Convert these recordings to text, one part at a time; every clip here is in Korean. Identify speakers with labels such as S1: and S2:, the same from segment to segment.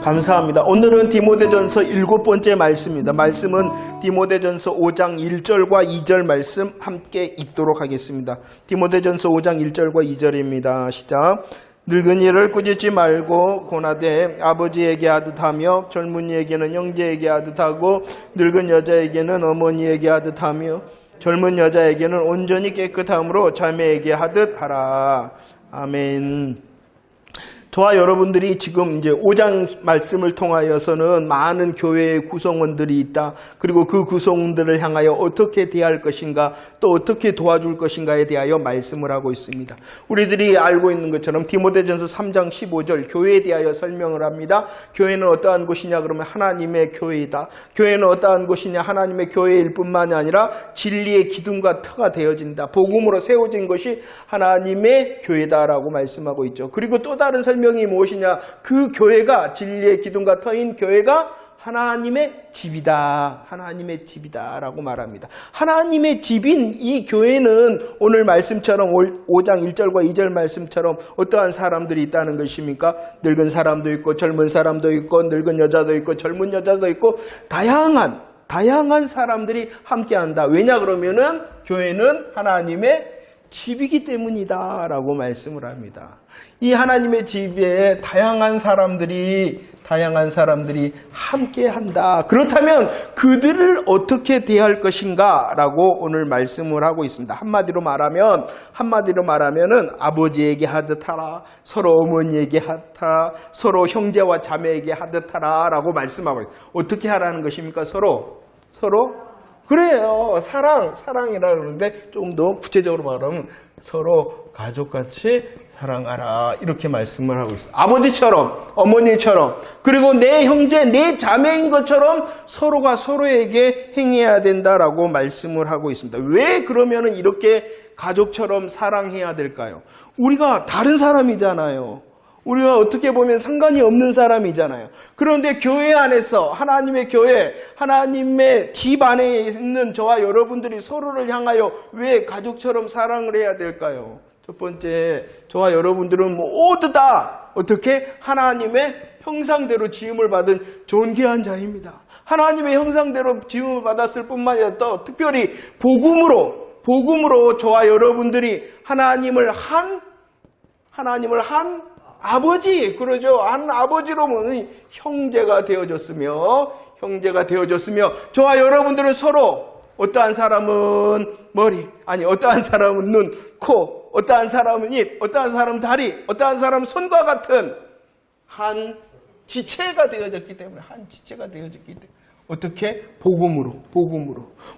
S1: 감사합니다. 오늘은 디모데전서 7번째 말씀입니다. 말씀은 디모데전서 5장 1절과 2절 말씀 함께 읽도록 하겠습니다. 디모데전서 5장 1절과 2절입니다. 시작. 늙은이를 꾸짖지 말고 고나되 아버지에게 하듯 하며 젊은이에게는 형제에게 하듯 하고 늙은 여자에게는 어머니에게 하듯 하며 젊은 여자에게는 온전히 깨끗함으로 자매에게 하듯 하라. 아멘. 저와 여러분들이 지금 이제 5장 말씀을 통하여서는 많은 교회의 구성원들이 있다. 그리고 그 구성원들을 향하여 어떻게 대할 것인가, 또 어떻게 도와줄 것인가에 대하여 말씀을 하고 있습니다. 우리들이 알고 있는 것처럼 디모데전서 3장 15절 교회에 대하여 설명을 합니다. 교회는 어떠한 곳이냐 그러면 하나님의 교회이다. 교회는 어떠한 곳이냐 하나님의 교회일 뿐만이 아니라 진리의 기둥과 터가 되어진다. 복음으로 세워진 것이 하나님의 교회다라고 말씀하고 있죠. 그리고 또 다른 설명이 무엇이냐? 그 교회가 진리의 기둥과 터인 교회가 하나님의 집이다. 하나님의 집이다 라고 말합니다. 하나님의 집인 이 교회는 오늘 말씀처럼 5장 1절과 2절 말씀처럼 어떠한 사람들이 있다는 것입니까? 늙은 사람도 있고 젊은 사람도 있고 늙은 여자도 있고 젊은 여자도 있고 다양한 사람들이 함께한다. 왜냐 그러면은 교회는 하나님의 집이기 때문이다 라고 말씀을 합니다. 이 하나님의 집에 다양한 사람들이 함께 한다. 그렇다면 그들을 어떻게 대할 것인가 라고 오늘 말씀을 하고 있습니다. 한마디로 말하면은 아버지에게 하듯 하라, 서로 어머니에게 하듯 하라, 서로 형제와 자매에게 하듯 하라 라고 말씀하고 있습니다. 어떻게 하라는 것입니까? 서로 그래요. 사랑이라 그러는데 좀 더 구체적으로 말하면 서로 가족같이 사랑하라 이렇게 말씀을 하고 있어요. 아버지처럼 어머니처럼 그리고 내 형제 내 자매인 것처럼 서로가 서로에게 행해야 된다라고 말씀을 하고 있습니다. 왜 그러면은 이렇게 가족처럼 사랑해야 될까요? 우리가 다른 사람이잖아요. 우리가 어떻게 보면 상관이 없는 사람이잖아요. 그런데 교회 안에서 하나님의 교회, 하나님의 집 안에 있는 저와 여러분들이 서로를 향하여 왜 가족처럼 사랑을 해야 될까요? 첫 번째, 저와 여러분들은 모두 다 어떻게 하나님의 형상대로 지음을 받은 존귀한 자입니다. 하나님의 형상대로 지음을 받았을 뿐만 아니라 또 특별히 복음으로 저와 여러분들이 하나님을 한 아버지, 그러죠. 한 아버지로 보니 형제가 되어졌으며 저와 여러분들은 서로 어떠한 사람은 머리, 어떠한 사람은 눈, 코, 어떠한 사람은 입, 어떠한 사람은 다리, 어떠한 사람은 손과 같은 한 지체가 되어졌기 때문에 어떻게? 복음으로.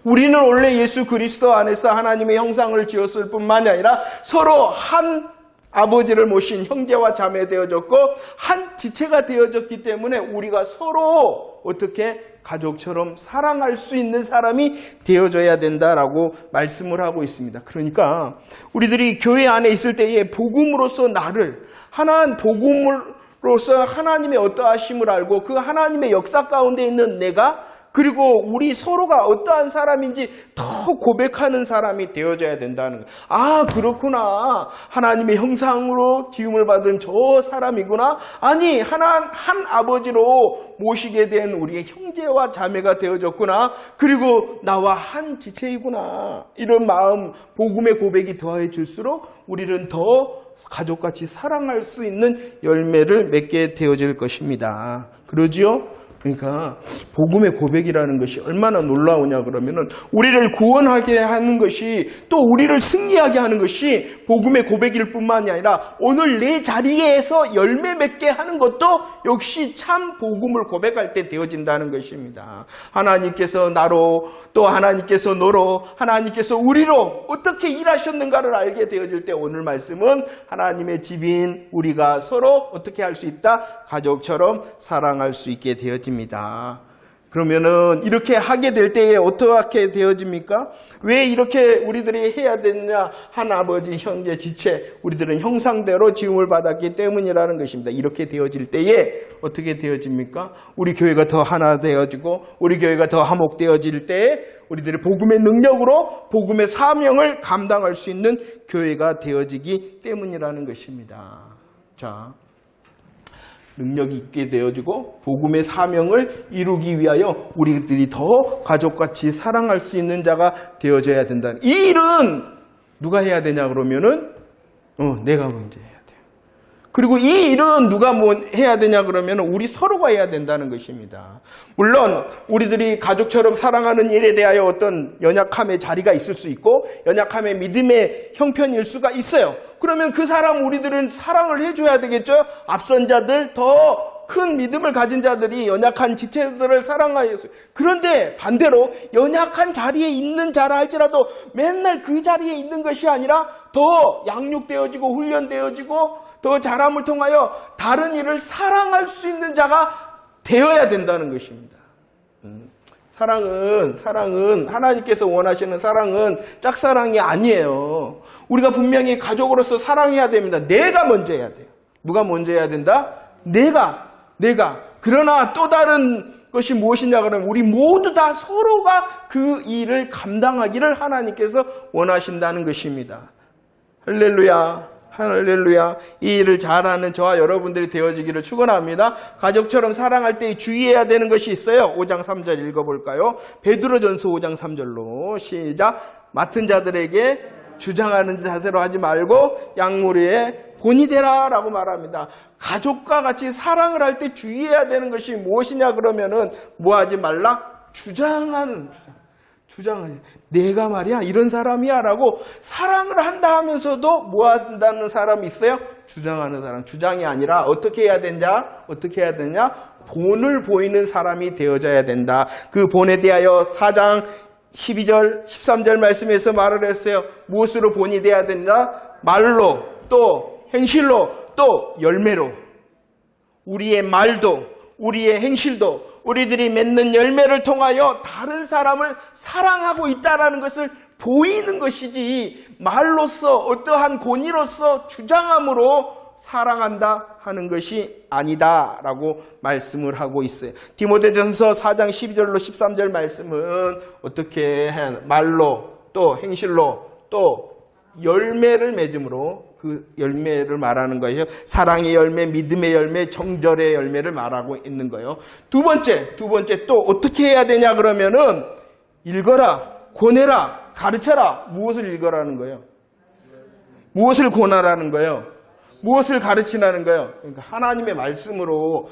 S1: 우리는 원래 예수 그리스도 안에서 하나님의 형상을 지었을 뿐만이 아니라 서로 한 아버지를 모신 형제와 자매 되어졌고 한 지체가 되어졌기 때문에 우리가 서로 어떻게 가족처럼 사랑할 수 있는 사람이 되어져야 된다라고 말씀을 하고 있습니다. 그러니까 우리들이 교회 안에 있을 때에 복음으로서 복음으로서 하나님의 어떠하심을 알고 그 하나님의 역사 가운데 있는 내가 그리고 우리 서로가 어떠한 사람인지 더 고백하는 사람이 되어져야 된다는 거예요. 그렇구나. 하나님의 형상으로 지음을 받은 저 사람이구나. 한 아버지로 모시게 된 우리의 형제와 자매가 되어졌구나. 그리고 나와 한 지체이구나. 이런 마음, 복음의 고백이 더해질수록 우리는 더 가족같이 사랑할 수 있는 열매를 맺게 되어질 것입니다. 그러지요? 그러니까 복음의 고백이라는 것이 얼마나 놀라우냐 그러면은 우리를 구원하게 하는 것이 또 우리를 승리하게 하는 것이 복음의 고백일 뿐만이 아니라 오늘 내 자리에서 열매 맺게 하는 것도 역시 참 복음을 고백할 때 되어진다는 것입니다. 하나님께서 나로 또 하나님께서 너로 하나님께서 우리로 어떻게 일하셨는가를 알게 되어질 때 오늘 말씀은 하나님의 집인 우리가 서로 어떻게 할 수 있다? 가족처럼 사랑할 수 있게 되어집니다. 그러면은 이렇게 하게 될 때에 어떻게 되어집니까? 왜 이렇게 우리들이 해야 되느냐? 한 아버지, 형제, 지체, 우리들은 형상대로 지음을 받았기 때문이라는 것입니다. 이렇게 되어질 때에 어떻게 되어집니까? 우리 교회가 더 하나 되어지고 우리 교회가 더 화목되어질 때에 우리들이 복음의 능력으로 복음의 사명을 감당할 수 있는 교회가 되어지기 때문이라는 것입니다. 자, 능력이 있게 되어지고 복음의 사명을 이루기 위하여 우리들이 더 가족같이 사랑할 수 있는 자가 되어져야 된다. 이 일은 누가 해야 되냐 그러면은 내가 먼저 해야 돼요. 그리고 이 일은 누가 해야 되냐 그러면 우리 서로가 해야 된다는 것입니다. 물론 우리들이 가족처럼 사랑하는 일에 대하여 어떤 연약함의 자리가 있을 수 있고 연약함의 믿음의 형편일 수가 있어요. 그러면 그 사람 우리들은 사랑을 해줘야 되겠죠. 앞선 자들, 더 큰 믿음을 가진 자들이 연약한 지체들을 사랑하였어요. 그런데 반대로 연약한 자리에 있는 자라 할지라도 맨날 그 자리에 있는 것이 아니라 더 양육되어지고 훈련되어지고 더 자람을 통하여 다른 일을 사랑할 수 있는 자가 되어야 된다는 것입니다. 사랑은 하나님께서 원하시는 사랑은 짝사랑이 아니에요. 우리가 분명히 가족으로서 사랑해야 됩니다. 내가 먼저 해야 돼요. 누가 먼저 해야 된다? 내가. 그러나 또 다른 것이 무엇이냐 그러면 우리 모두 다 서로가 그 일을 감당하기를 하나님께서 원하신다는 것입니다. 할렐루야. 이 일을 잘하는 저와 여러분들이 되어지기를 축원합니다. 가족처럼 사랑할 때 주의해야 되는 것이 있어요. 5장 3절 읽어볼까요? 베드로전서 5장 3절로 시작. 맡은 자들에게 주장하는 자세로 하지 말고 양무리에 본이 되라 라고 말합니다. 가족과 같이 사랑을 할 때 주의해야 되는 것이 무엇이냐 그러면은 뭐하지 말라? 주장을 내가 말이야 이런 사람이야 라고 사랑을 한다 하면서도 뭐 한다는 사람이 있어요? 주장하는 사람. 주장이 아니라 어떻게 해야 되냐? 본을 보이는 사람이 되어져야 된다. 그 본에 대하여 4장 12절 13절 말씀에서 말을 했어요. 무엇으로 본이 돼야 된다? 말로 또 행실로 또 열매로. 우리의 말도 우리의 행실도 우리들이 맺는 열매를 통하여 다른 사람을 사랑하고 있다는 것을 보이는 것이지 말로써 어떠한 권위로서 주장함으로 사랑한다 하는 것이 아니다라고 말씀을 하고 있어요. 디모데전서 4장 12절로 13절 말씀은 어떻게 말로 또 행실로 또 열매를 맺음으로 그 열매를 말하는 거예요. 사랑의 열매, 믿음의 열매, 정절의 열매를 말하고 있는 거예요. 두 번째 또 어떻게 해야 되냐 그러면은 읽어라, 권해라, 가르쳐라. 무엇을 읽어라는 거예요? 무엇을 권하라는 거예요? 무엇을 가르치라는 거예요? 그러니까 하나님의 말씀으로.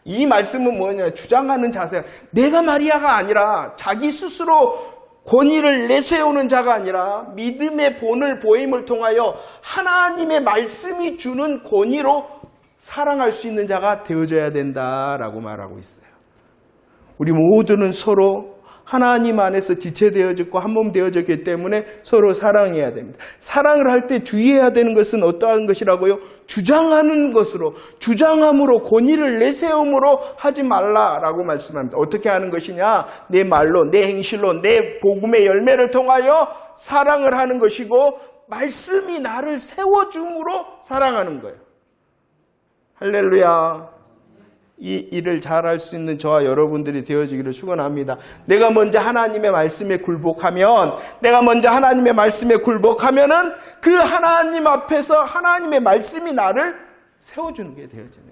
S1: 이 말씀은 뭐냐? 주장하는 자세. 내가 마리아가 아니라 자기 스스로 권위를 내세우는 자가 아니라 믿음의 본을 보임을 통하여 하나님의 말씀이 주는 권위로 사랑할 수 있는 자가 되어져야 된다라고 말하고 있어요. 우리 모두는 서로 하나님 안에서 지체되어졌고 한 몸 되어졌기 때문에 서로 사랑해야 됩니다. 사랑을 할 때 주의해야 되는 것은 어떠한 것이라고요? 주장하는 것으로, 주장함으로, 권위를 내세움으로 하지 말라라고 말씀합니다. 어떻게 하는 것이냐? 내 말로, 내 행실로, 내 복음의 열매를 통하여 사랑을 하는 것이고 말씀이 나를 세워줌으로 사랑하는 거예요. 할렐루야. 이 일을 잘할 수 있는 저와 여러분들이 되어지기를 축원합니다. 내가 먼저 하나님의 말씀에 굴복하면은 그 하나님 앞에서 하나님의 말씀이 나를 세워주는 게 되어지는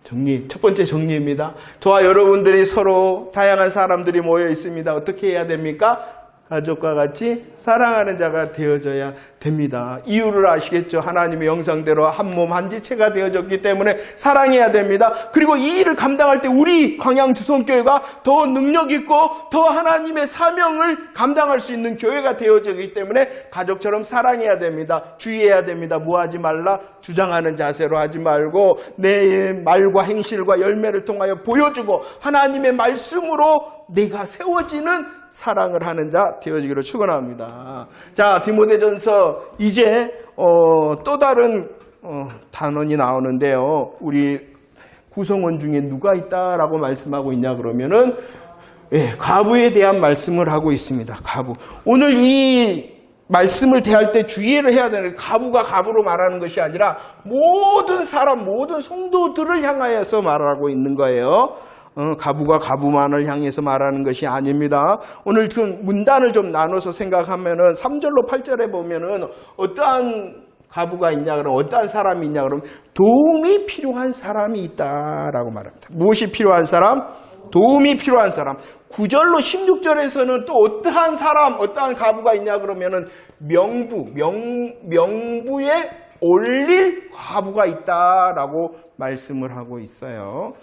S1: 거예요. 첫 번째 정리입니다. 저와 여러분들이 서로 다양한 사람들이 모여 있습니다. 어떻게 해야 됩니까? 가족과 같이 사랑하는 자가 되어져야 됩니다. 이유를 아시겠죠? 하나님의 형상대로 한 몸 한 지체가 되어졌기 때문에 사랑해야 됩니다. 그리고 이 일을 감당할 때 우리 광양주성교회가 더 능력 있고 더 하나님의 사명을 감당할 수 있는 교회가 되어지기 때문에 가족처럼 사랑해야 됩니다. 주의해야 됩니다. 뭐 하지 말라? 주장하는 자세로 하지 말고 내 말과 행실과 열매를 통하여 보여주고 하나님의 말씀으로 내가 세워지는 사랑을 하는 자 되어지기를 축원합니다. 자, 디모데전서 이제 또 다른 단원이 나오는데요. 우리 구성원 중에 누가 있다라고 말씀하고 있냐 그러면은 과부에 대한 말씀을 하고 있습니다. 과부. 오늘 이 말씀을 대할 때 주의를 해야 되는 과부가 과부로 말하는 것이 아니라 모든 사람, 모든 성도들을 향하여서 말하고 있는 거예요. 가부가 가부만을 향해서 말하는 것이 아닙니다. 오늘 그 문단을 좀 나눠서 생각하면은 3절로 8절에 보면은 어떠한 가부가 있냐 그러면 어떠한 사람이 있냐 그러면 도움이 필요한 사람이 있다라고 말합니다. 무엇이 필요한 사람? 도움이 필요한 사람. 9절로 16절에서는 또 어떠한 사람, 어떠한 가부가 있냐 그러면은 명부에 올릴 과부가 있다라고 말씀을 하고 있어요.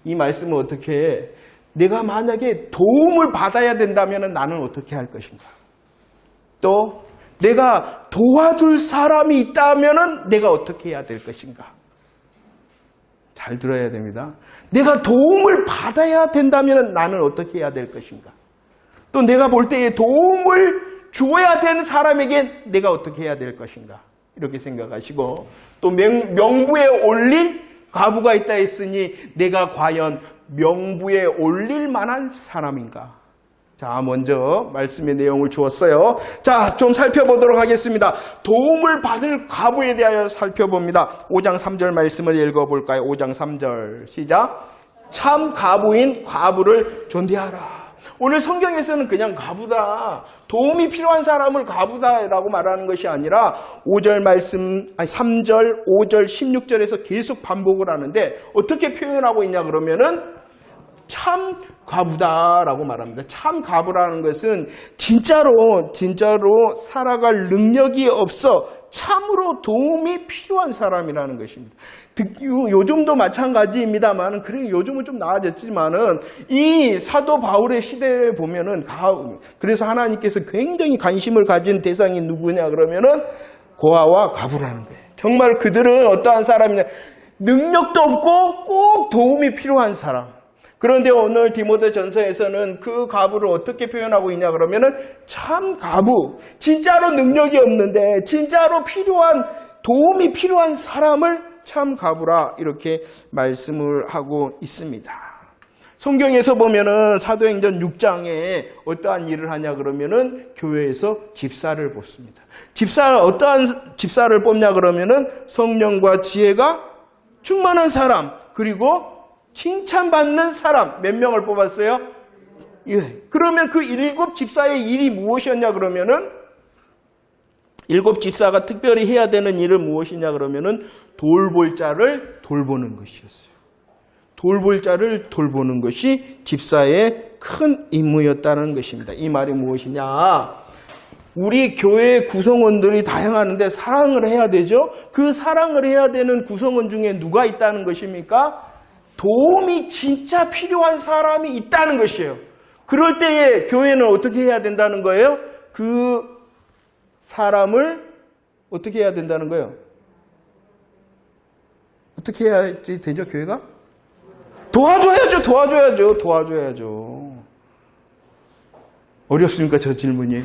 S1: 이 말씀은 어떻게 해? 내가 만약에 도움을 받아야 된다면 나는 어떻게 할 것인가? 또 내가 도와줄 사람이 있다면 내가 어떻게 해야 될 것인가? 잘 들어야 됩니다. 내가 도움을 받아야 된다면 나는 어떻게 해야 될 것인가? 또 내가 볼 때에 도움을 주어야 되는 사람에게 내가 어떻게 해야 될 것인가? 이렇게 생각하시고 또 명부에 올린 가부가 있다 했으니 내가 과연 명부에 올릴 만한 사람인가? 자, 먼저 말씀의 내용을 주었어요. 자, 좀 살펴보도록 하겠습니다. 도움을 받을 가부에 대하여 살펴봅니다. 5장 3절 말씀을 읽어볼까요? 5장 3절 시작. 참 가부인 과부를 존대하라. 오늘 성경에서는 그냥 가부다, 도움이 필요한 사람을 가부다라고 말하는 것이 아니라 5절 말씀, 3절, 5절, 16절에서 계속 반복을 하는데 어떻게 표현하고 있냐 그러면은 참 가부다라고 말합니다. 참 가부라는 것은 진짜로 살아갈 능력이 없어 참으로 도움이 필요한 사람이라는 것입니다. 요즘도 마찬가지입니다만, 그래 요즘은 좀 나아졌지만은 이 사도 바울의 시대에 보면은 그래서 하나님께서 굉장히 관심을 가진 대상이 누구냐 그러면은 고아와 가부라는 거예요. 정말 그들은 어떠한 사람이냐, 능력도 없고 꼭 도움이 필요한 사람. 그런데 오늘 디모데전서에서는 그 가부를 어떻게 표현하고 있냐 그러면은 참 가부, 진짜로 능력이 없는데 진짜로 필요한, 도움이 필요한 사람을 참 가부라 이렇게 말씀을 하고 있습니다. 성경에서 보면은 사도행전 6장에 어떠한 일을 하냐 그러면은 교회에서 집사를 뽑습니다. 어떠한 집사를 뽑냐 그러면은 성령과 지혜가 충만한 사람, 그리고 칭찬받는 사람. 몇 명을 뽑았어요? 예. 그러면 그 7 집사의 일이 무엇이었냐 그러면은 7 집사가 특별히 해야 되는 일은 무엇이냐 그러면은 돌볼 자를 돌보는 것이었어요. 돌볼 자를 돌보는 것이 집사의 큰 임무였다는 것입니다. 이 말이 무엇이냐? 우리 교회 구성원들이 다양한데 사랑을 해야 되죠? 그 사랑을 해야 되는 구성원 중에 누가 있다는 것입니까? 도움이 진짜 필요한 사람이 있다는 것이에요. 그럴 때에 교회는 어떻게 해야 된다는 거예요? 그 사람을 어떻게 해야 된다는 거예요? 어떻게 해야지 되죠, 교회가? 도와줘야죠. 어렵습니까, 저 질문이?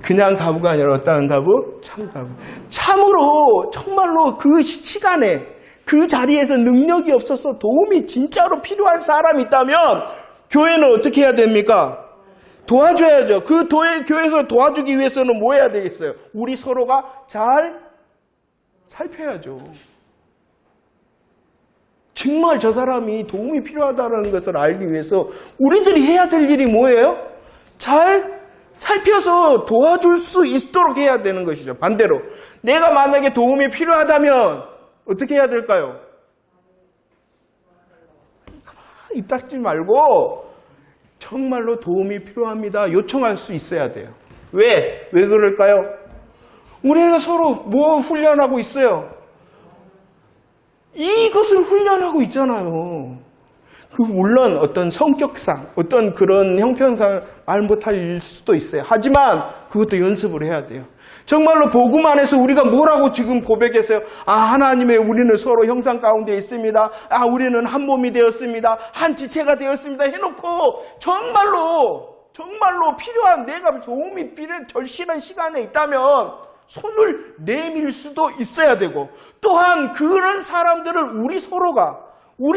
S1: 그냥 가부가 아니라 어떠한 가부? 참 가부. 참으로 정말로 그 시간에 그 자리에서 능력이 없어서 도움이 진짜로 필요한 사람이 있다면 교회는 어떻게 해야 됩니까? 도와줘야죠. 그 교회에서 도와주기 위해서는 뭐 해야 되겠어요? 우리 서로가 잘 살펴야죠. 정말 저 사람이 도움이 필요하다는 것을 알기 위해서 우리들이 해야 될 일이 뭐예요? 잘 살펴서 도와줄 수 있도록 해야 되는 것이죠. 반대로 내가 만약에 도움이 필요하다면 어떻게 해야 될까요? 입 닫지 말고 정말로 도움이 필요합니다. 요청할 수 있어야 돼요. 왜 그럴까요? 우리는 서로 뭐 훈련하고 있어요? 이것을 훈련하고 있잖아요. 물론 어떤 성격상, 어떤 그런 형편상 말 못할 수도 있어요. 하지만 그것도 연습을 해야 돼요. 정말로 복음 안에서 우리가 뭐라고 지금 고백했어요? 하나님의 우리는 서로 형상 가운데 있습니다. 우리는 한 몸이 되었습니다. 한 지체가 되었습니다. 해놓고 정말로 필요한, 내가 도움이 필요한 절실한 시간에 있다면 손을 내밀 수도 있어야 되고, 또한 그런 사람들을 우리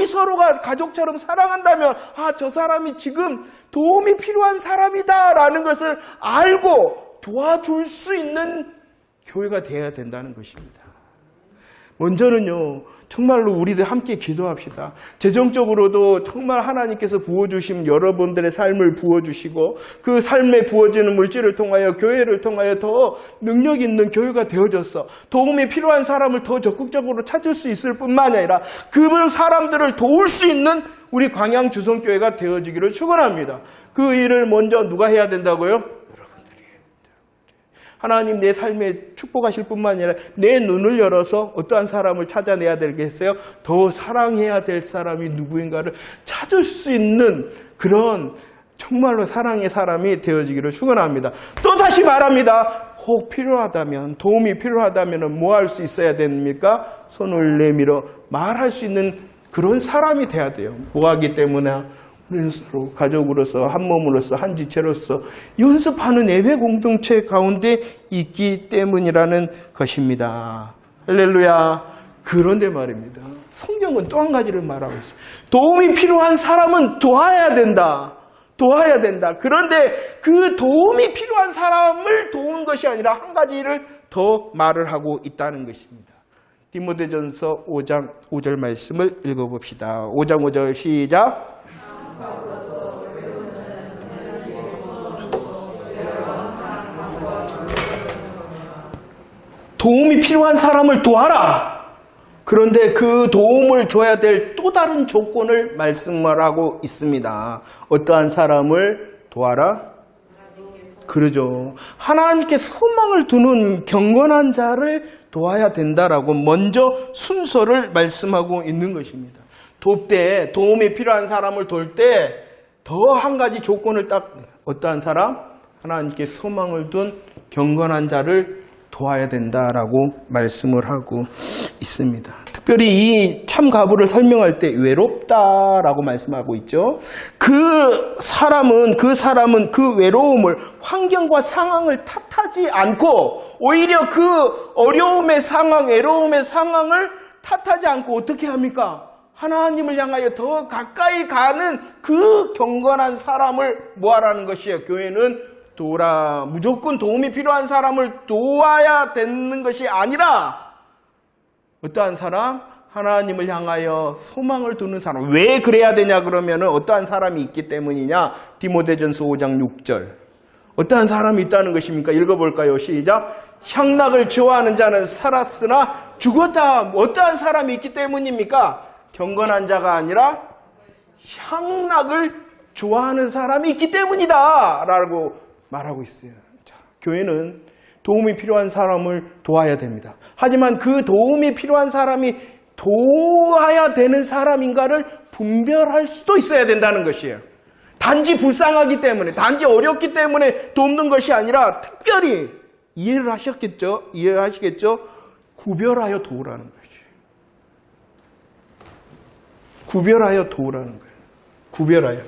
S1: 서로가 가족처럼 사랑한다면 저 사람이 지금 도움이 필요한 사람이다라는 것을 알고 도와줄 수 있는 교회가 되어야 된다는 것입니다. 먼저는요, 정말로 우리들 함께 기도합시다. 재정적으로도 정말 하나님께서 부어주신 여러분들의 삶을 부어주시고 그 삶에 부어지는 물질을 통하여 교회를 통하여 더 능력 있는 교회가 되어져서 도움이 필요한 사람을 더 적극적으로 찾을 수 있을 뿐만 아니라 그 사람들을 도울 수 있는 우리 광양 주성교회가 되어지기를 축원합니다. 그 일을 먼저 누가 해야 된다고요? 하나님 내 삶에 축복하실 뿐만 아니라 내 눈을 열어서 어떠한 사람을 찾아내야 되겠어요? 더 사랑해야 될 사람이 누구인가를 찾을 수 있는 그런 정말로 사랑의 사람이 되어지기를 축원합니다. 또 다시 말합니다. 혹 필요하다면, 도움이 필요하다면 뭐 할 수 있어야 됩니까? 손을 내밀어 말할 수 있는 그런 사람이 돼야 돼요. 뭐 하기 때문에? 우리는 서로 가족으로서 한 몸으로서 한 지체로서 연습하는 예배 공동체 가운데 있기 때문이라는 것입니다. 할렐루야. 그런데 말입니다. 성경은 또 한 가지를 말하고 있어요. 도움이 필요한 사람은 도와야 된다. 도와야 된다. 그런데 그 도움이 필요한 사람을 도운 것이 아니라 한 가지를 더 말을 하고 있다는 것입니다. 디모데전서 5장 5절 말씀을 읽어봅시다. 5장 5절 시작. 도움이 필요한 사람을 도와라. 그런데 그 도움을 줘야 될 또 다른 조건을 말씀을 하고 있습니다. 어떠한 사람을 도와라? 그러죠. 하나님께 소망을 두는 경건한 자를 도와야 된다라고 먼저 순서를 말씀하고 있는 것입니다. 돕되 도움이 필요한 사람을 돌 때 더 한 가지 조건을 딱 어떠한 사람? 하나님께 소망을 둔 경건한 자를 도와야 된다라고 말씀을 하고 있습니다. 특별히 이 참가부를 설명할 때 외롭다라고 말씀하고 있죠. 그 사람은 그 외로움을 환경과 상황을 탓하지 않고 오히려 그 어려움의 상황, 외로움의 상황을 탓하지 않고 어떻게 합니까? 하나님을 향하여 더 가까이 가는 그 경건한 사람을 뭐하라는 것이에요? 교회는 도라. 무조건 도움이 필요한 사람을 도와야 되는 것이 아니라 어떠한 사람? 하나님을 향하여 소망을 두는 사람. 왜 그래야 되냐 그러면 어떠한 사람이 있기 때문이냐? 디모데전서 5장 6절. 어떠한 사람이 있다는 것입니까? 읽어볼까요? 시작. 향락을 좋아하는 자는 살았으나 죽었다. 어떠한 사람이 있기 때문입니까? 경건한 자가 아니라 향락을 좋아하는 사람이 있기 때문이다 라고 말하고 있어요. 자, 교회는 도움이 필요한 사람을 도와야 됩니다. 하지만 그 도움이 필요한 사람이 도와야 되는 사람인가를 분별할 수도 있어야 된다는 것이에요. 단지 불쌍하기 때문에, 단지 어렵기 때문에 돕는 것이 아니라 특별히 이해를 하시겠죠? 구별하여 도우라는 거죠. 구별하여 도우라는 거예요. 구별하여.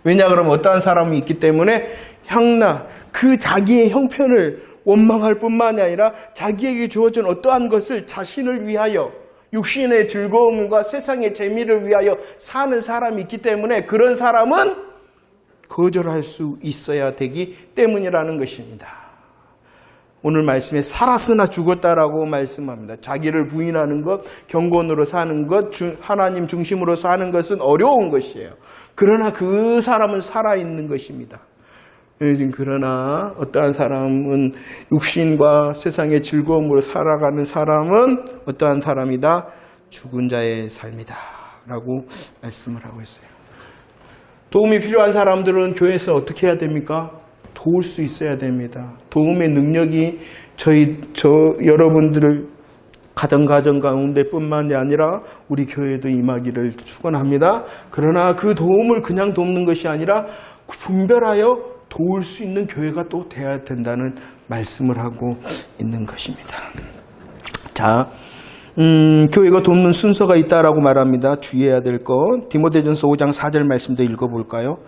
S1: 왜냐 그러면 어떠한 사람이 있기 때문에 향락, 그 자기의 형편을 원망할 뿐만이 아니라 자기에게 주어진 어떠한 것을 자신을 위하여 육신의 즐거움과 세상의 재미를 위하여 사는 사람이 있기 때문에 그런 사람은 거절할 수 있어야 되기 때문이라는 것입니다. 오늘 말씀에 살았으나 죽었다라고 말씀합니다. 자기를 부인하는 것, 경건으로 사는 것, 하나님 중심으로 사는 것은 어려운 것이에요. 그러나 그 사람은 살아있는 것입니다. 그러나 어떠한 사람은 육신과 세상의 즐거움으로 살아가는 사람은 어떠한 사람이다? 죽은 자의 삶이다 라고 말씀을 하고 있어요. 도움이 필요한 사람들은 교회에서 어떻게 해야 됩니까? 도울 수 있어야 됩니다. 도움의 능력이 여러분들을 가정 가운데 뿐만이 아니라 우리 교회에도 임하기를 축원합니다. 그러나 그 도움을 그냥 돕는 것이 아니라 분별하여 도울 수 있는 교회가 또 돼야 된다는 말씀을 하고 있는 것입니다. 자, 교회가 돕는 순서가 있다라고 말합니다. 주의해야 될 것. 디모데전서 5장 4절 말씀도 읽어볼까요?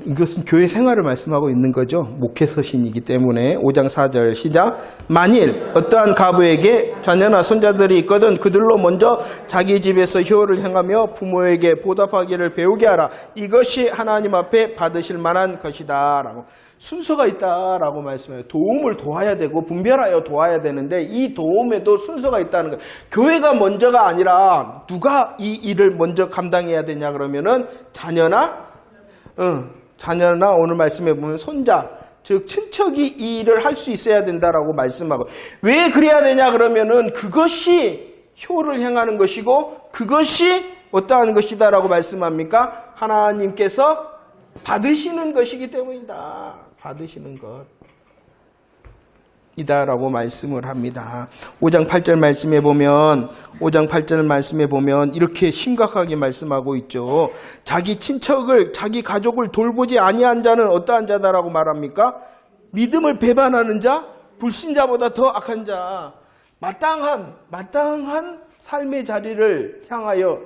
S1: 이것은 교회 생활을 말씀하고 있는 거죠. 목회서신이기 때문에 5장 4절 시작. 만일 어떠한 가부에게 자녀나 손자들이 있거든 그들로 먼저 자기 집에서 효를 행하며 부모에게 보답하기를 배우게 하라. 이것이 하나님 앞에 받으실 만한 것이다 라고. 순서가 있다라고 말씀해요. 도움을 도와야 되고 분별하여 도와야 되는데 이 도움에도 순서가 있다는 거예요. 교회가 먼저가 아니라 누가 이 일을 먼저 감당해야 되냐 그러면은 자녀나 오늘 말씀해 보면 손자, 즉 친척이 이 일을 할 수 있어야 된다라고 말씀하고, 왜 그래야 되냐 그러면은 그것이 효를 행하는 것이고 그것이 어떠한 것이다라고 말씀합니까? 하나님께서 받으시는 것이기 때문이다. 받으시는 것 이다라고 말씀을 합니다. 5장 8절 말씀해 보면 이렇게 심각하게 말씀하고 있죠. 자기 친척을, 자기 가족을 돌보지 아니한 자는 어떠한 자다라고 말합니까? 믿음을 배반하는 자, 불신자보다 더 악한 자. 마땅한 삶의 자리를 향하여,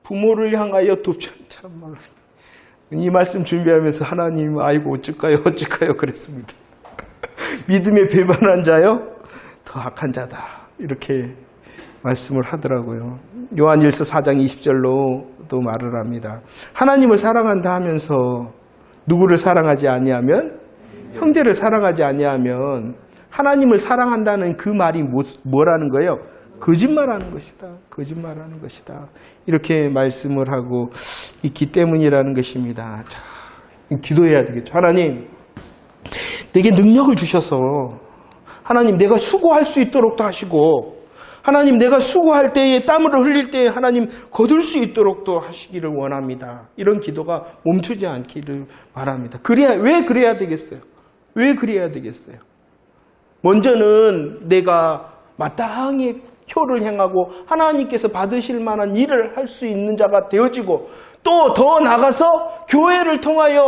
S1: 부모를 향하여 참말로 이 말씀 준비하면서 하나님, 아이고 어쩔까요 그랬습니다. 믿음에 배반한 자요 더 악한 자다, 이렇게 말씀을 하더라고요. 요한일서 4장 20절로 또 말을 합니다. 하나님을 사랑한다 하면서 누구를 사랑하지 아니하면, 형제를 사랑하지 아니하면 하나님을 사랑한다는 그 말이 뭐라는 거예요? 거짓말하는 것이다. 이렇게 말씀을 하고 있기 때문이라는 것입니다. 자, 기도해야 되겠죠. 하나님, 내게 능력을 주셔서, 하나님 내가 수고할 수 있도록도 하시고, 하나님 내가 수고할 때에, 땀을 흘릴 때에 하나님 거둘 수 있도록도 하시기를 원합니다. 이런 기도가 멈추지 않기를 바랍니다. 왜 그래야 되겠어요? 먼저는 내가 마땅히 효를 행하고 하나님께서 받으실 만한 일을 할 수 있는 자가 되어지고, 또 더 나아가서 교회를 통하여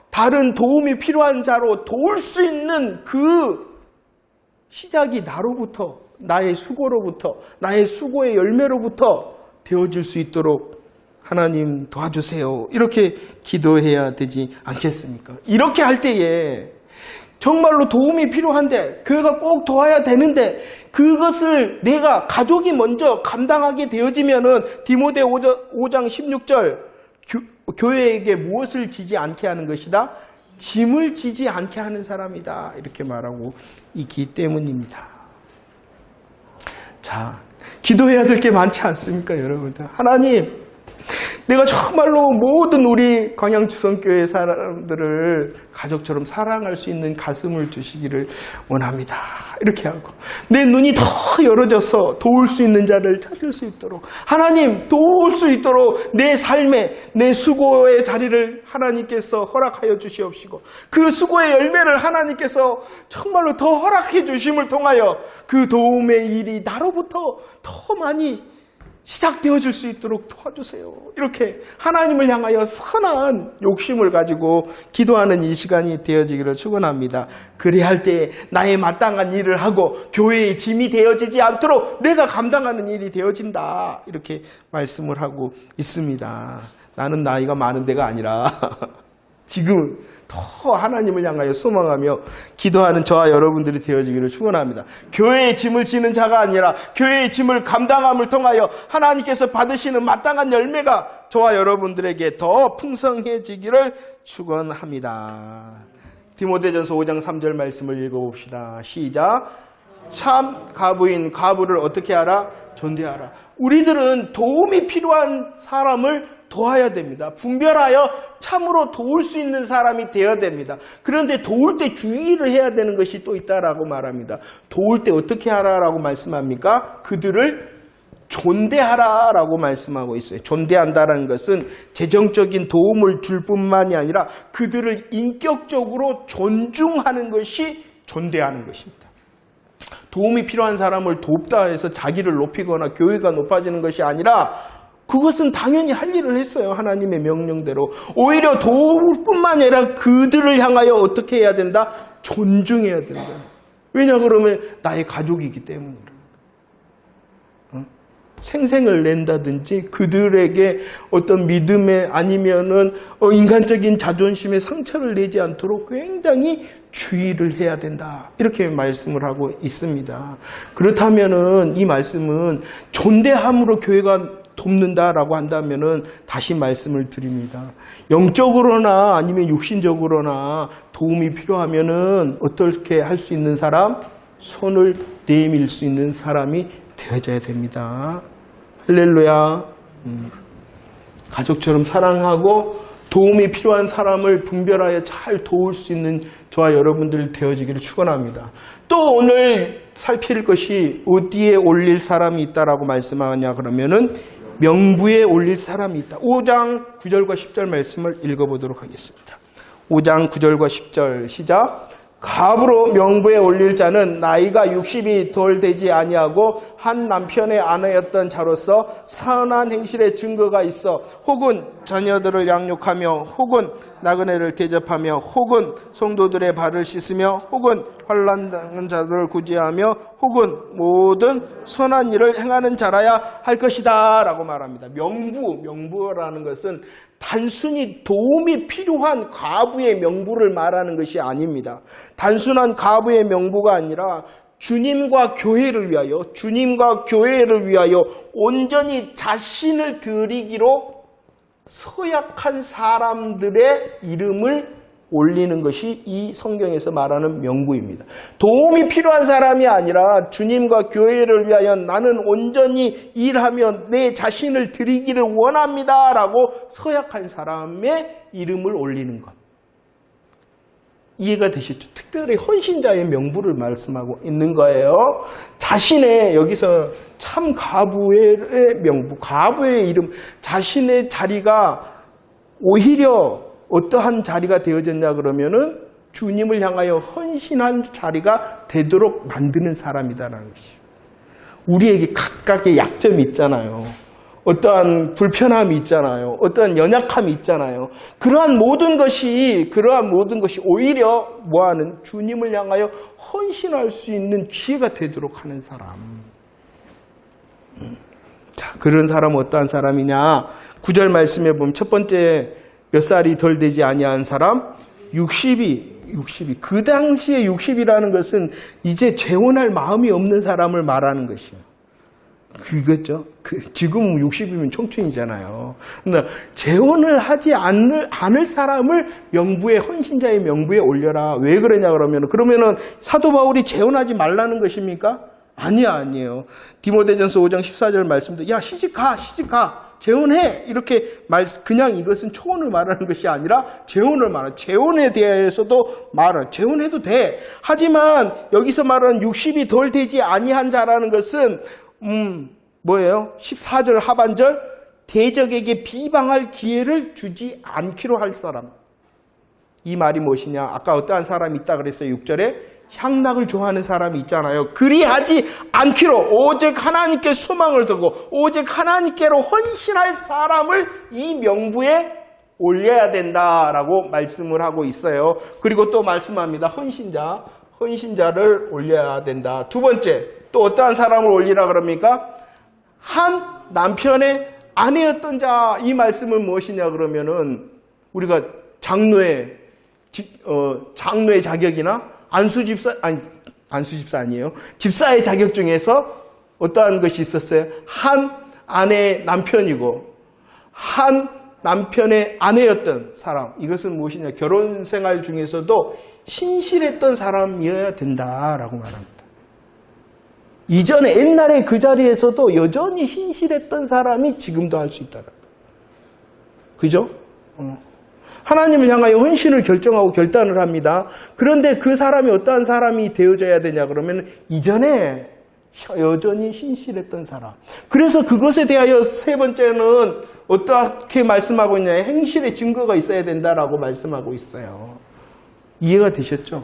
S1: 다른 도움이 필요한 자로 도울 수 있는 그 시작이 나로부터, 나의 수고로부터, 나의 수고의 열매로부터 되어질 수 있도록 하나님 도와주세요. 이렇게 기도해야 되지 않겠습니까? 이렇게 할 때에 정말로 도움이 필요한데, 교회가 꼭 도와야 되는데, 그것을 내가, 가족이 먼저 감당하게 되어지면은 디모데 5장 16절, 교회에게 무엇을 지지 않게 하는 것이다? 짐을 지지 않게 하는 사람이다. 이렇게 말하고 있기 때문입니다. 자, 기도해야 될 게 많지 않습니까, 여러분들? 하나님, 내가 정말로 모든 우리 광양주성교회 사람들을 가족처럼 사랑할 수 있는 가슴을 주시기를 원합니다. 이렇게 하고, 내 눈이 더 열어져서 도울 수 있는 자를 찾을 수 있도록, 하나님 도울 수 있도록 내 삶에, 내 수고의 자리를 하나님께서 허락하여 주시옵시고, 그 수고의 열매를 하나님께서 정말로 더 허락해 주심을 통하여 그 도움의 일이 나로부터 더 많이 시작되어질 수 있도록 도와주세요. 이렇게 하나님을 향하여 선한 욕심을 가지고 기도하는 이 시간이 되어지기를 축원합니다. 그래야 할 때 나의 마땅한 일을 하고 교회의 짐이 되어지지 않도록 내가 감당하는 일이 되어진다. 이렇게 말씀을 하고 있습니다. 나는 나이가 많은 데가 아니라 지금 더 하나님을 향하여 소망하며 기도하는 저와 여러분들이 되어지기를 축원합니다. 교회의 짐을 지는 자가 아니라 교회의 짐을 감당함을 통하여 하나님께서 받으시는 마땅한 열매가 저와 여러분들에게 더 풍성해지기를 축원합니다. 디모데전서 5장 3절 말씀을 읽어봅시다. 시작. 참 가부인 가부를 어떻게 하라? 존대하라. 우리들은 도움이 필요한 사람을 도와야 됩니다. 분별하여 참으로 도울 수 있는 사람이 되어야 됩니다. 그런데 도울 때 주의를 해야 되는 것이 또 있다라고 말합니다. 도울 때 어떻게 하라라고 말씀합니까? 그들을 존대하라라고 말씀하고 있어요. 존대한다는 것은 재정적인 도움을 줄 뿐만이 아니라 그들을 인격적으로 존중하는 것이 존대하는 것입니다. 도움이 필요한 사람을 돕다 해서 자기를 높이거나 교회가 높아지는 것이 아니라, 그것은 당연히 할 일을 했어요. 하나님의 명령대로. 오히려 도울 뿐만 아니라 그들을 향하여 어떻게 해야 된다? 존중해야 된다. 왜냐 그러면 나의 가족이기 때문이다. 생생을 낸다든지 그들에게 어떤 믿음에 아니면은 인간적인 자존심에 상처를 내지 않도록 굉장히 주의를 해야 된다. 이렇게 말씀을 하고 있습니다. 그렇다면은 이 말씀은 존대함으로 교회가 돕는다라고 한다면은 다시 말씀을 드립니다. 영적으로나 아니면 육신적으로나 도움이 필요하면은 어떻게 할 수 있는 사람? 손을 내밀 수 있는 사람이 되어져야 됩니다. 할렐루야. 가족처럼 사랑하고 도움이 필요한 사람을 분별하여 잘 도울 수 있는 저와 여러분들 되어지기를 축원합니다. 또 오늘 살필 것이 어디에 올릴 사람이 있다라고 말씀하냐 그러면은 명부에 올릴 사람이 있다. 5장 9절과 10절 말씀을 읽어보도록 하겠습니다. 5장 9절과 10절 시작. 갑으로 명부에 올릴 자는 나이가 60이 덜 되지 아니하고 한 남편의 아내였던 자로서 선한 행실의 증거가 있어 혹은 자녀들을 양육하며 혹은 나그네를 대접하며 혹은 성도들의 발을 씻으며 혹은 환난당한 자들을 구제하며 혹은 모든 선한 일을 행하는 자라야 할 것이다 라고 말합니다. 명부라는 것은 단순히 도움이 필요한 과부의 명부를 말하는 것이 아닙니다. 단순한 과부의 명부가 아니라 주님과 교회를 위하여 온전히 자신을 드리기로 서약한 사람들의 이름을 올리는 것이 이 성경에서 말하는 명부입니다. 도움이 필요한 사람이 아니라 주님과 교회를 위하여 나는 온전히 일하며 내 자신을 드리기를 원합니다 라고 서약한 사람의 이름을 올리는 것. 이해가 되시죠? 특별히 헌신자의 명부를 말씀하고 있는 거예요. 자신의 여기서 참 과부의 명부, 과부의 이름, 자신의 자리가 오히려 어떠한 자리가 되어졌냐 그러면은 주님을 향하여 헌신한 자리가 되도록 만드는 사람이다라는 것이에요. 우리에게 각각의 약점이 있잖아요. 어떠한 불편함이 있잖아요. 어떠한 연약함이 있잖아요. 그러한 모든 것이 오히려 뭐하는 주님을 향하여 헌신할 수 있는 기회가 되도록 하는 사람. 자, 그런 사람은 어떠한 사람이냐? 9절 말씀에 보면 첫 번째 몇 살이 덜 되지 아니한 사람 60이 그 당시에 60이라는 것은 이제 재혼할 마음이 없는 사람을 말하는 것이에요. 그거죠. 지금 60이면 청춘이잖아요. 그러나 재혼을 하지 않을 사람을 명부에 헌신자의 명부에 올려라. 왜 그러냐 그러면은 사도 바울이 재혼하지 말라는 것입니까? 아니에요. 디모데전서 5장 14절 말씀도 야 시집가 재혼해 이렇게 그냥 이것은 초혼을 말하는 것이 아니라 재혼을 말하는 재혼에 대해서도 재혼해도 돼. 하지만 여기서 말하는 60이 덜 되지 아니한 자라는 것은 뭐예요? 14절 하반절 대적에게 비방할 기회를 주지 않기로 할 사람. 이 말이 무엇이냐? 아까 어떠한 사람이 있다 그랬어요. 6절에 향락을 좋아하는 사람이 있잖아요. 그리하지 않기로 오직 하나님께 소망을 두고 오직 하나님께로 헌신할 사람을 이 명부에 올려야 된다라고 말씀을 하고 있어요. 그리고 또 말씀합니다. 헌신자를 올려야 된다. 두 번째, 또 어떠한 사람을 올리라 그럽니까? 한 남편의 아내였던 자. 이 말씀은 무엇이냐 그러면은 우리가 장로의 자격이나 안수집사 아니에요. 집사의 자격 중에서 어떠한 것이 있었어요? 한 아내의 남편이고 한 남편의 아내였던 사람. 이것은 무엇이냐? 결혼 생활 중에서도 신실했던 사람이어야 된다라고 말합니다. 이전에 옛날에 그 자리에서도 여전히 신실했던 사람이 지금도 할 수 있다는 거예요. 그죠? 하나님을 향하여 헌신을 결정하고 결단을 합니다. 그런데 그 사람이 어떠한 사람이 되어져야 되냐 그러면 이전에 여전히 신실했던 사람. 그래서 그것에 대하여 세 번째는 어떻게 말씀하고 있냐? 행실의 증거가 있어야 된다라고 말씀하고 있어요. 이해가 되셨죠?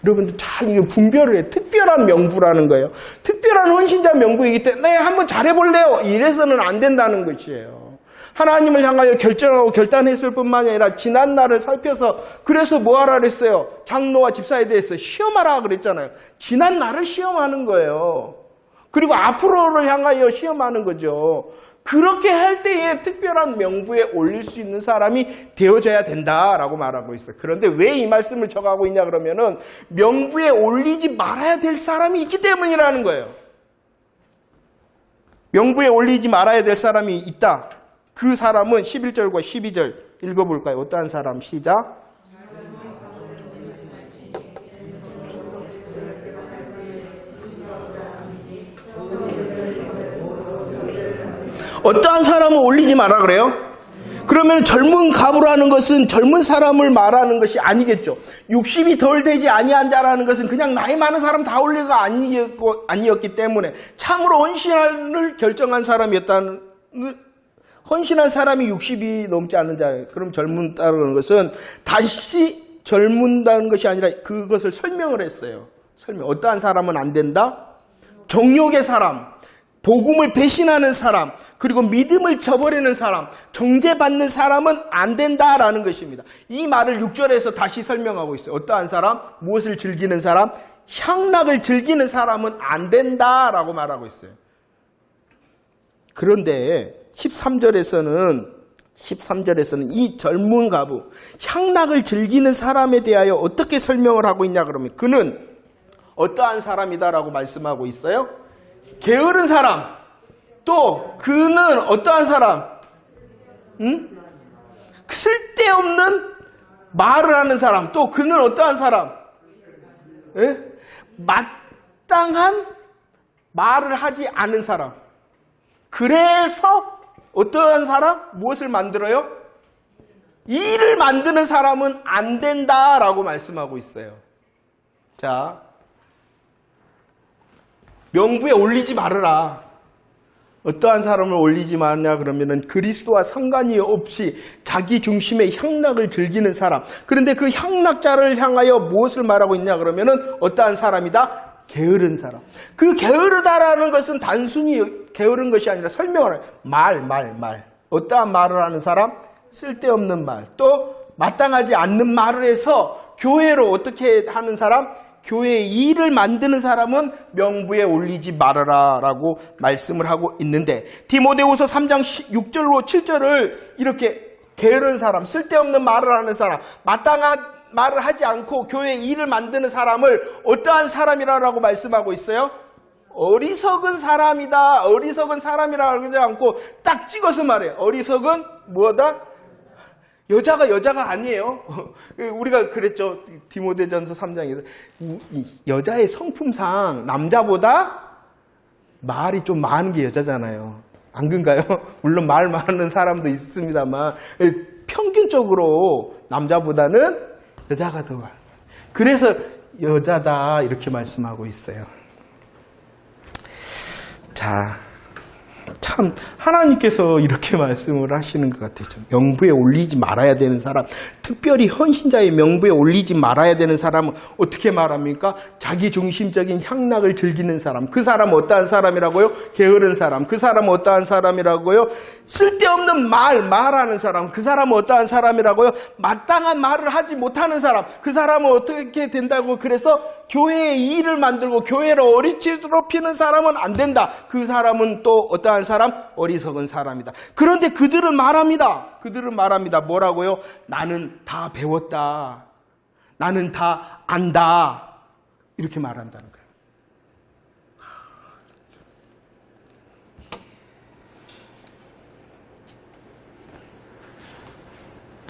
S1: 여러분들 잘 이게 분별을 해. 특별한 명부라는 거예요. 특별한 헌신자 명부이기 때문에 네, 한번 잘해볼래요. 이래서는 안 된다는 것이에요. 하나님을 향하여 결정하고 결단했을 뿐만 아니라 지난 날을 살펴서 그래서 뭐하라 그랬어요? 장로와 집사에 대해서 시험하라 그랬잖아요. 지난 날을 시험하는 거예요. 그리고 앞으로를 향하여 시험하는 거죠. 그렇게 할 때에 특별한 명부에 올릴 수 있는 사람이 되어져야 된다라고 말하고 있어요. 그런데 왜 이 말씀을 적하고 있냐 그러면은 명부에 올리지 말아야 될 사람이 있기 때문이라는 거예요. 명부에 올리지 말아야 될 사람이 있다. 그 사람은 11절과 12절 읽어볼까요? 어떠한 사람? 시작. 어떠한 사람은 올리지 마라 그래요? 그러면 젊은 가부라는 것은 젊은 사람을 말하는 것이 아니겠죠. 60이 덜 되지 아니한 자라는 것은 그냥 나이 많은 사람 다 올리가 아니었기 때문에 참으로 헌신을 결정한 사람이었다는, 헌신한 사람이 60이 넘지 않은 자예요. 그럼 젊은다는 것은 다시 젊은다는 것이 아니라 그것을 설명을 했어요. 어떠한 사람은 안 된다? 정욕의 사람, 복음을 배신하는 사람, 그리고 믿음을 저버리는 사람, 정죄받는 사람은 안 된다라는 것입니다. 이 말을 6절에서 다시 설명하고 있어요. 어떠한 사람? 무엇을 즐기는 사람? 향락을 즐기는 사람은 안 된다라고 말하고 있어요. 그런데 13절에서는 이 젊은 가부, 향락을 즐기는 사람에 대하여 어떻게 설명을 하고 있냐 그러면 그는 어떠한 사람이다라고 말씀하고 있어요? 게으른 사람, 또 그는 어떠한 사람? 쓸데없는 말을 하는 사람, 또 그는 어떠한 사람? 마땅한 말을 하지 않은 사람. 그래서 어떠한 사람? 무엇을 만들어요? 일을 만드는 사람은 안 된다라고 말씀하고 있어요. 자, 명부에 올리지 말아라. 어떠한 사람을 올리지 말냐 그러면은 그리스도와 상관이 없이 자기 중심의 향락을 즐기는 사람. 그런데 그 향락자를 향하여 무엇을 말하고 있냐 그러면은 어떠한 사람이다? 게으른 사람. 그 게으르다라는 것은 단순히 게으른 것이 아니라 설명을 해요. 말. 어떠한 말을 하는 사람? 쓸데없는 말. 또 마땅하지 않는 말을 해서 교회로 어떻게 하는 사람? 교회의 일을 만드는 사람은 명부에 올리지 말아라 라고 말씀을 하고 있는데 디모데후서 3장 6절로 7절을 이렇게 게으른 사람, 쓸데없는 말을 하는 사람, 마땅한 말을 하지 않고 교회의 일을 만드는 사람을 어떠한 사람이라고 말씀하고 있어요? 어리석은 사람이다. 어리석은 사람이라고 하지 않고 딱 찍어서 말해요. 어리석은 뭐다? 여자가 아니에요. 우리가 그랬죠. 디모데전서 3장에서 여자의 성품상 남자보다 말이 좀 많은 게 여자잖아요. 안 그런가요? 물론 말 많은 사람도 있습니다만 평균적으로 남자보다는 여자가 더 많아요. 그래서 여자다 이렇게 말씀하고 있어요. 자, 참 하나님께서 이렇게 말씀을 하시는 것 같아요. 명부에 올리지 말아야 되는 사람, 특별히 헌신자의 명부에 올리지 말아야 되는 사람은 어떻게 말합니까? 자기 중심적인 향락을 즐기는 사람. 그 사람은 어떠한 사람이라고요? 게으른 사람. 그 사람은 어떠한 사람이라고요? 쓸데없는 말하는 사람. 그 사람은 어떠한 사람이라고요? 마땅한 말을 하지 못하는 사람. 그 사람은 어떻게 된다고? 그래서 교회의 일을 만들고 교회를 어리치도록 사람은 안 된다. 그 사람은 또 어떠한 사람? 어리석은 사람이다. 그런데 그들은 말합니다. 뭐라고요? 나는 다 배웠다. 나는 다 안다. 이렇게 말한다는 거예요.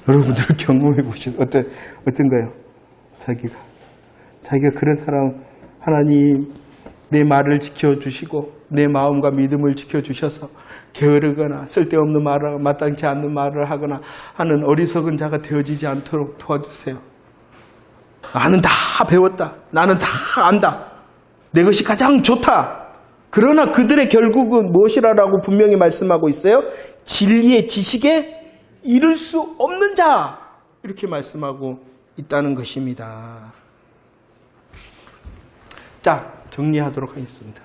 S1: 여러분들 경험해 보시죠. 어떤가요? 자기가 그런 사람, 하나님 내 말을 지켜주시고 내 마음과 믿음을 지켜주셔서 게으르거나 쓸데없는 말을, 마땅치 않는 말을 하거나 하는 어리석은 자가 되어지지 않도록 도와주세요. 나는 다 배웠다. 나는 다 안다. 내 것이 가장 좋다. 그러나 그들의 결국은 무엇이라고 분명히 말씀하고 있어요? 진리의 지식에 이를 수 없는 자. 이렇게 말씀하고 있다는 것입니다. 자, 정리하도록 하겠습니다.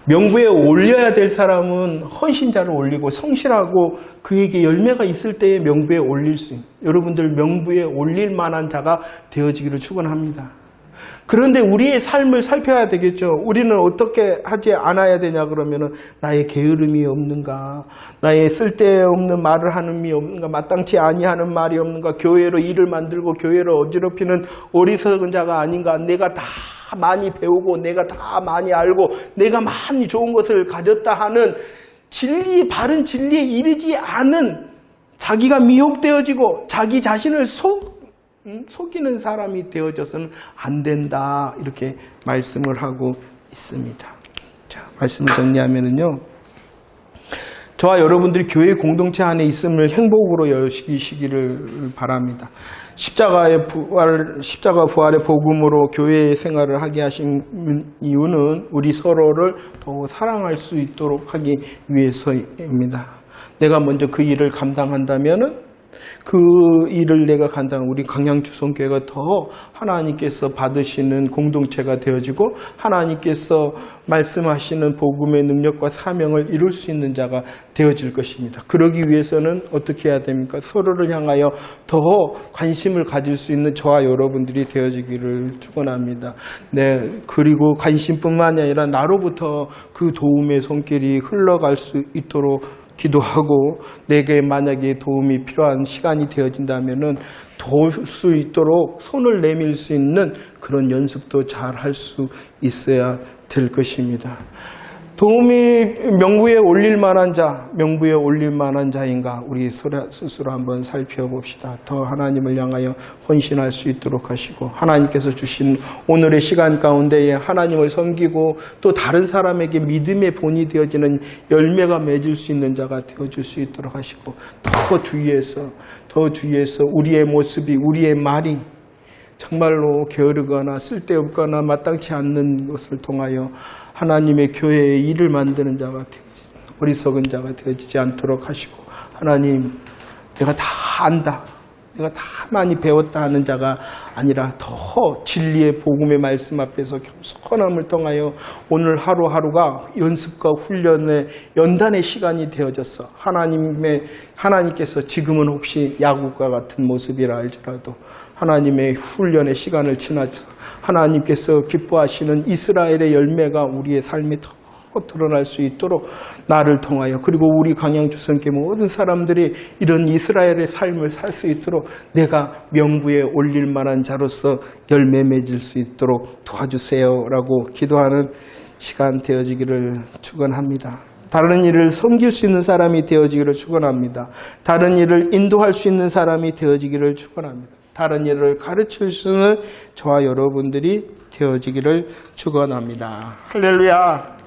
S1: 명부에 올려야 될 사람은 헌신자를 올리고 성실하고 그에게 열매가 있을 때에 명부에 올릴 수 있는, 여러분들 명부에 올릴 만한 자가 되어지기를 축원합니다. 그런데 우리의 삶을 살펴야 되겠죠. 우리는 어떻게 하지 않아야 되냐 그러면은 나의 게으름이 없는가, 나의 쓸데없는 말을 하는이 없는가, 마땅치 아니하는 말이 없는가, 교회로 일을 만들고 교회를 어지럽히는 어리석은 자가 아닌가, 내가 다 많이 배우고 내가 다 많이 알고 내가 많이 좋은 것을 가졌다 하는 바른 진리에 이르지 않은 자기가 미혹되어지고 자기 자신을 속이는 사람이 되어져서는 안 된다. 이렇게 말씀을 하고 있습니다. 자, 말씀을 정리하면은요. 저와 여러분들이 교회 공동체 안에 있음을 행복으로 여기시기를 바랍니다. 십자가 부활의 복음으로 교회 생활을 하게 하신 이유는 우리 서로를 더욱 사랑할 수 있도록 하기 위해서입니다. 내가 먼저 그 일을 감당한다면은 그 일을 내가 감당한 우리 강양주성교회가 더 하나님께서 받으시는 공동체가 되어지고 하나님께서 말씀하시는 복음의 능력과 사명을 이룰 수 있는 자가 되어질 것입니다. 그러기 위해서는 어떻게 해야 됩니까? 서로를 향하여 더 관심을 가질 수 있는 저와 여러분들이 되어지기를 축원합니다. 네, 그리고 관심뿐만이 아니라 나로부터 그 도움의 손길이 흘러갈 수 있도록 기도하고 내게 만약에 도움이 필요한 시간이 되어진다면은 도울 수 있도록 손을 내밀 수 있는 그런 연습도 잘 할 수 있어야 될 것입니다. 도움이 명부에 올릴 만한 자인가 우리 스스로 한번 살펴봅시다. 더 하나님을 향하여 헌신할 수 있도록 하시고 하나님께서 주신 오늘의 시간 가운데에 하나님을 섬기고 또 다른 사람에게 믿음의 본이 되어지는 열매가 맺을 수 있는 자가 되어줄 수 있도록 하시고 더 주위에서 우리의 모습이 우리의 말이 정말로 게으르거나 쓸데없거나 마땅치 않는 것을 통하여 하나님의 교회의 일을 만드는 자가 되어지지 어리석은 자가 되어지지 않도록 하시고 하나님 내가 다 안다 내가 다 많이 배웠다 하는 자가 아니라 더 진리의 복음의 말씀 앞에서 겸손함을 통하여 오늘 하루하루가 연습과 훈련의 연단의 시간이 되어져서 하나님께서 지금은 혹시 야구과 같은 모습이라 할지라도 하나님의 훈련의 시간을 지나서 하나님께서 기뻐하시는 이스라엘의 열매가 우리의 삶에 더 드러날 수 있도록 나를 통하여 그리고 우리 강양주선교 모든 사람들이 이런 이스라엘의 삶을 살 수 있도록 내가 명부에 올릴 만한 자로서 열매 맺을 수 있도록 도와주세요라고 기도하는 시간 되어지기를 축원합니다. 다른 일을 섬길 수 있는 사람이 되어지기를 축원합니다. 다른 일을 인도할 수 있는 사람이 되어지기를 축원합니다. 다른 일을 가르칠 수 있는 저와 여러분들이 되어지기를 축원합니다. 할렐루야.